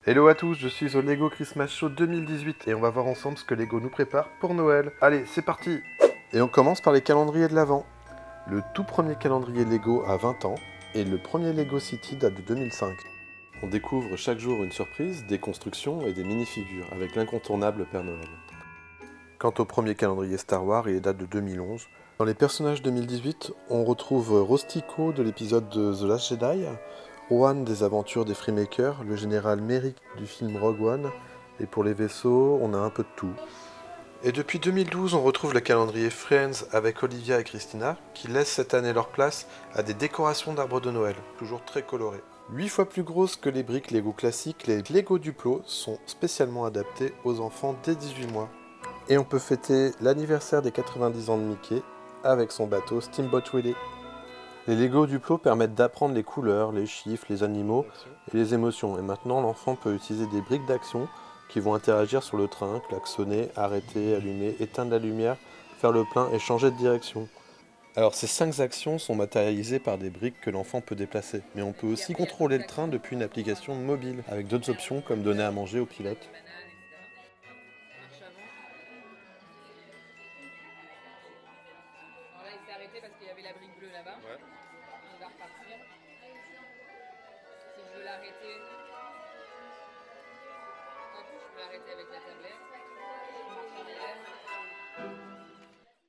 Hello à tous, je suis au Lego Christmas Show 2018 et on va voir ensemble ce que Lego nous prépare pour Noël. Allez, c'est parti! Et on commence par les calendriers de l'Avent. Le tout premier calendrier Lego a 20 ans et le premier Lego City date de 2005. On découvre chaque jour une surprise, des constructions et des mini-figures avec l'incontournable Père Noël. Quant au premier calendrier Star Wars, il date de 2011. Dans les personnages 2018, on retrouve Rostico de l'épisode de The Last Jedi, Rohan des aventures des Freemakers, le général Merrick du film Rogue One, et pour les vaisseaux, on a un peu de tout. Et depuis 2012, on retrouve le calendrier Friends avec Olivia et Christina, qui laissent cette année leur place à des décorations d'arbres de Noël, toujours très colorées. 8 fois plus grosses que les briques Lego classiques, les Lego Duplo sont spécialement adaptés aux enfants dès 18 mois. Et on peut fêter l'anniversaire des 90 ans de Mickey avec son bateau Steamboat Willie. Les Lego Duplo permettent d'apprendre les couleurs, les chiffres, les animaux et les émotions. Et maintenant, l'enfant peut utiliser des briques d'action qui vont interagir sur le train, klaxonner, arrêter, allumer, éteindre la lumière, faire le plein et changer de direction. Alors ces 5 actions sont matérialisées par des briques que l'enfant peut déplacer. Mais on peut aussi contrôler le train depuis une application mobile, avec d'autres options comme donner à manger au pilote. Alors là, il s'est arrêté parce qu'il y avait la brique bleue là-bas. Ouais. Il va repartir. Si je veux l'arrêter, hop, je peux l'arrêter avec la tablette. Je marche arrière.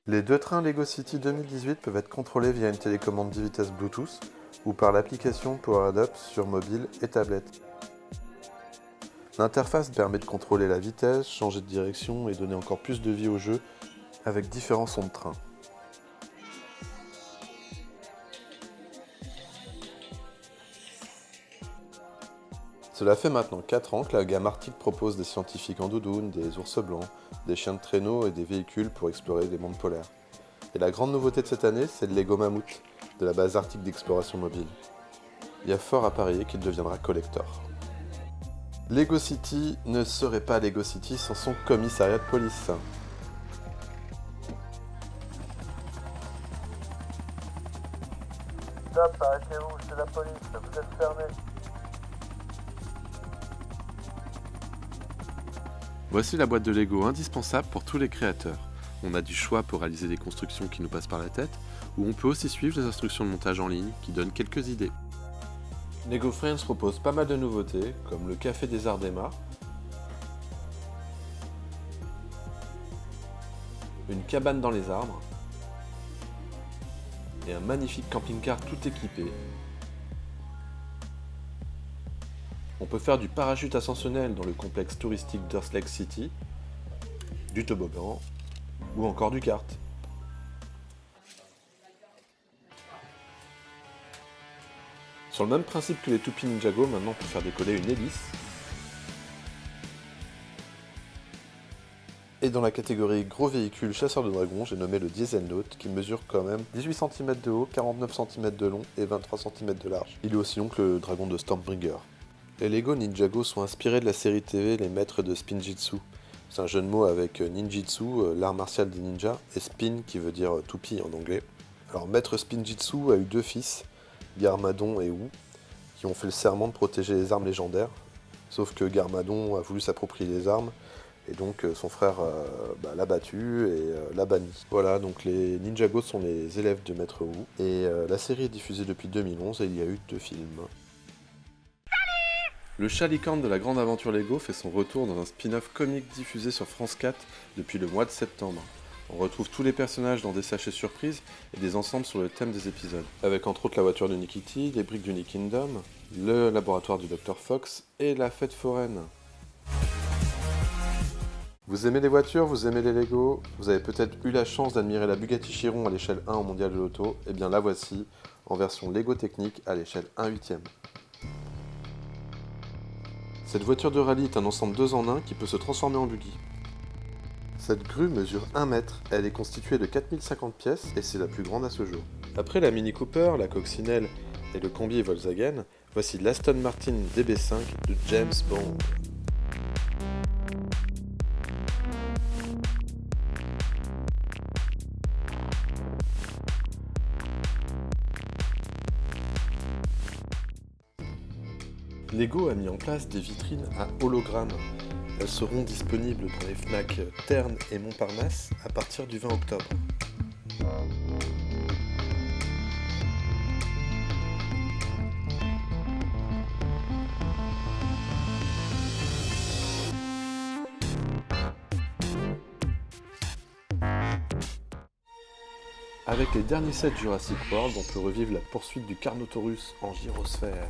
Les deux trains Lego City 2018 peuvent être contrôlés via une télécommande 10 vitesses Bluetooth ou par l'application PowerAdopt sur mobile et tablette. L'interface permet de contrôler la vitesse, changer de direction et donner encore plus de vie au jeu avec différents sons de train. Cela fait maintenant 4 ans que la gamme Arctic propose des scientifiques en doudoune, des ours blancs, des chiens de traîneau et des véhicules pour explorer les mondes polaires. Et la grande nouveauté de cette année, c'est le Lego Mammouth, de la base arctique d'exploration mobile. Il y a fort à parier qu'il deviendra collector. Lego City ne serait pas Lego City sans son commissariat de police. Stop, arrêtez-vous, c'est la police, vous êtes fermés. Voici la boîte de Lego indispensable pour tous les créateurs. On a du choix pour réaliser des constructions qui nous passent par la tête, ou on peut aussi suivre les instructions de montage en ligne qui donnent quelques idées. Lego Friends propose pas mal de nouveautés, comme le Café des Arts d'Emma, une cabane dans les arbres, et un magnifique camping-car tout équipé. On peut faire du parachute ascensionnel dans le complexe touristique d'Earth Lake City, du toboggan, ou encore du kart. Sur le même principe que les toupies Ninjago, maintenant on peut faire décoller une hélice. Et dans la catégorie gros véhicules chasseurs de dragons, j'ai nommé le Dieselnaut qui mesure quand même 18 cm de haut, 49 cm de long et 23 cm de large. Il est aussi long que le dragon de Stormbringer. Les Lego Ninjago sont inspirés de la série TV Les Maîtres de Spinjitzu. C'est un jeu de mots avec ninjitsu, l'art martial des ninjas, et spin qui veut dire toupie en anglais. Alors Maître Spinjitzu a eu 2 fils, Garmadon et Wu, qui ont fait le serment de protéger les armes légendaires. Sauf que Garmadon a voulu s'approprier les armes, et donc son frère l'a battu et l'a banni. Voilà, donc les Ninjago sont les élèves de Maître Wu, et la série est diffusée depuis 2011 et il y a eu 2 films. Le chat licorne de la grande aventure Lego fait son retour dans un spin-off comique diffusé sur France 4 depuis le mois de septembre. On retrouve tous les personnages dans des sachets surprises et des ensembles sur le thème des épisodes, avec entre autres la voiture de Nikiti, les briques du Nick Kingdom, le laboratoire du Dr Fox et la fête foraine. Vous aimez les voitures, vous aimez les Lego, vous avez peut-être eu la chance d'admirer la Bugatti Chiron à l'échelle 1 au mondial de l'auto, et bien la voici, en version Lego technique à l'échelle 1/8. Cette voiture de rallye est un ensemble 2 en 1 qui peut se transformer en buggy. Cette grue mesure 1 mètre, elle est constituée de 4050 pièces et c'est la plus grande à ce jour. Après la Mini Cooper, la Coccinelle et le combi Volkswagen, voici l'Aston Martin DB5 de James Bond. Lego a mis en place des vitrines à hologrammes. Elles seront disponibles dans les Fnac Terne et Montparnasse à partir du 20 octobre. Avec les derniers sets Jurassic World, on peut revivre la poursuite du Carnotaurus en gyrosphère.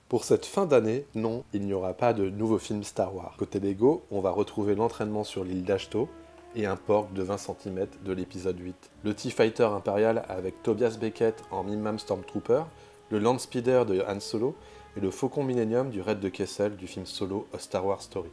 Pour cette fin d'année, non, il n'y aura pas de nouveau film Star Wars. Côté Lego, on va retrouver l'entraînement sur l'île d'Ashto et un Porg de 20 cm de l'épisode 8. Le TIE-Fighter impérial avec Tobias Beckett en Mimam Stormtrooper, le Landspeeder de Han Solo et le Faucon Millennium du raid de Kessel du film Solo A Star Wars Story.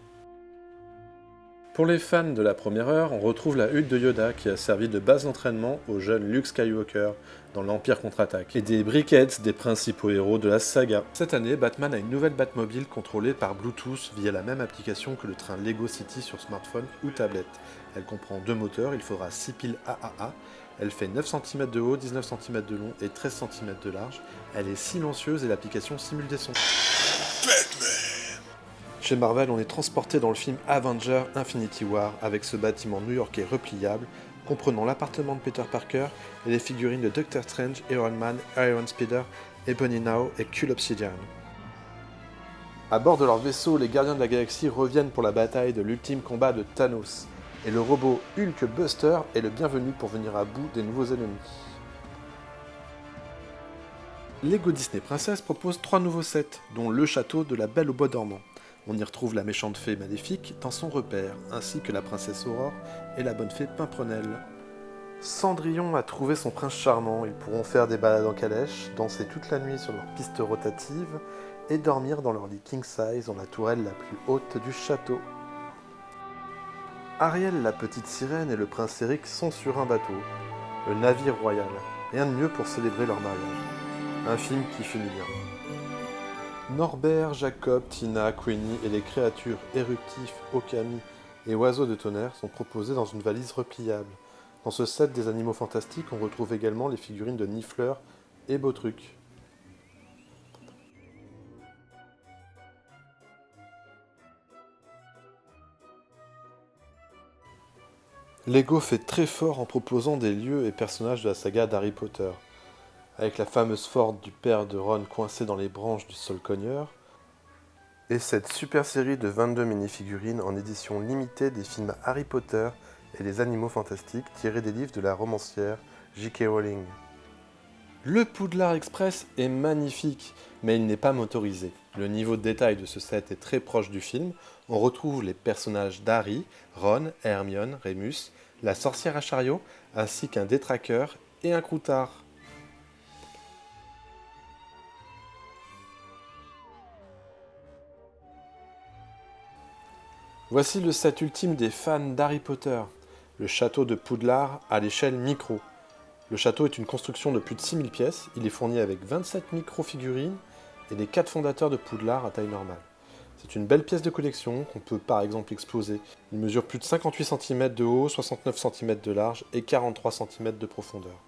Pour les fans de la première heure, on retrouve la hutte de Yoda qui a servi de base d'entraînement au jeune Luke Skywalker dans l'Empire contre-attaque, et des briquettes des principaux héros de la saga. Cette année, Batman a une nouvelle Batmobile contrôlée par Bluetooth via la même application que le train Lego City sur smartphone ou tablette. Elle comprend 2 moteurs, il faudra 6 piles AAA, elle fait 9 cm de haut, 19 cm de long et 13 cm de large, elle est silencieuse et l'application simule des sons. Chez Marvel, on est transporté dans le film Avengers Infinity War avec ce bâtiment new-yorkais repliable, comprenant l'appartement de Peter Parker et les figurines de Doctor Strange, Iron Man, Iron Spider, Ebony Now et Cull Obsidian. À bord de leur vaisseau, les Gardiens de la Galaxie reviennent pour la bataille de l'ultime combat de Thanos, et le robot Hulk Buster est le bienvenu pour venir à bout des nouveaux ennemis. Lego Disney Princess propose 3 nouveaux sets, dont le château de la Belle au Bois dormant. On y retrouve la méchante fée Maléfique dans son repère, ainsi que la princesse Aurore et la bonne fée Pimprenelle. Cendrillon a trouvé son prince charmant, ils pourront faire des balades en calèche, danser toute la nuit sur leur piste rotative et dormir dans leur lit king size dans la tourelle la plus haute du château. Ariel, la petite sirène, et le prince Eric sont sur un bateau, le navire royal. Rien de mieux pour célébrer leur mariage. Un film qui finit bien. Norbert, Jacob, Tina, Queenie et les créatures éruptifs, Okami et oiseaux de tonnerre sont proposés dans une valise repliable. Dans ce set des animaux fantastiques, on retrouve également les figurines de Niffler et Beautruc. Lego fait très fort en proposant des lieux et personnages de la saga d'Harry Potter. Avec la fameuse Ford du père de Ron coincée dans les branches du Solcogneur, et cette super série de 22 mini-figurines en édition limitée des films Harry Potter et les animaux fantastiques tirés des livres de la romancière J.K. Rowling. Le Poudlard Express est magnifique, mais il n'est pas motorisé. Le niveau de détail de ce set est très proche du film. On retrouve les personnages d'Harry, Ron, Hermione, Remus, la sorcière à chariot, ainsi qu'un détraqueur et un croutard. Voici le set ultime des fans d'Harry Potter, le château de Poudlard à l'échelle micro. Le château est une construction de plus de 6000 pièces, il est fourni avec 27 micro-figurines et les 4 fondateurs de Poudlard à taille normale. C'est une belle pièce de collection qu'on peut par exemple exploser. Il mesure plus de 58 cm de haut, 69 cm de large et 43 cm de profondeur.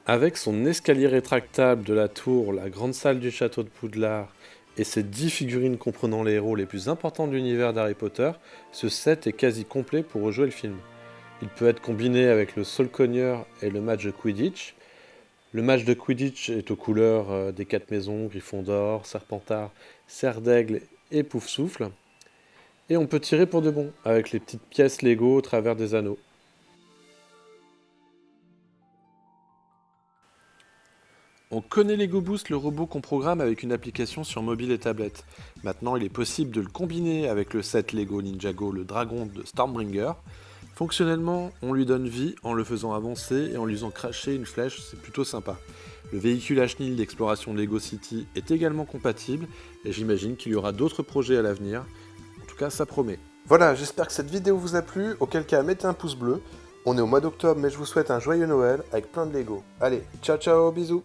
Avec son escalier rétractable de la tour, la grande salle du château de Poudlard et ses 10 figurines comprenant les héros les plus importants de l'univers d'Harry Potter, ce set est quasi complet pour rejouer le film. Il peut être combiné avec le Solcogneur et le match de Quidditch. Le match de Quidditch est aux couleurs des 4 maisons, Gryffondor, Serpentard, Serre d'Aigle et Poufsouffle. Et on peut tirer pour de bon, avec les petites pièces Lego au travers des anneaux. On connaît Lego Boost, le robot qu'on programme avec une application sur mobile et tablette. Maintenant, il est possible de le combiner avec le set Lego Ninjago, le dragon de Stormbringer. Fonctionnellement, on lui donne vie en le faisant avancer et en lui faisant cracher une flèche, c'est plutôt sympa. Le véhicule H-Nil d'exploration Lego City est également compatible et j'imagine qu'il y aura d'autres projets à l'avenir. En tout cas, ça promet. Voilà, j'espère que cette vidéo vous a plu, auquel cas mettez un pouce bleu. On est au mois d'octobre, mais je vous souhaite un joyeux Noël avec plein de Lego. Allez, ciao ciao, bisous.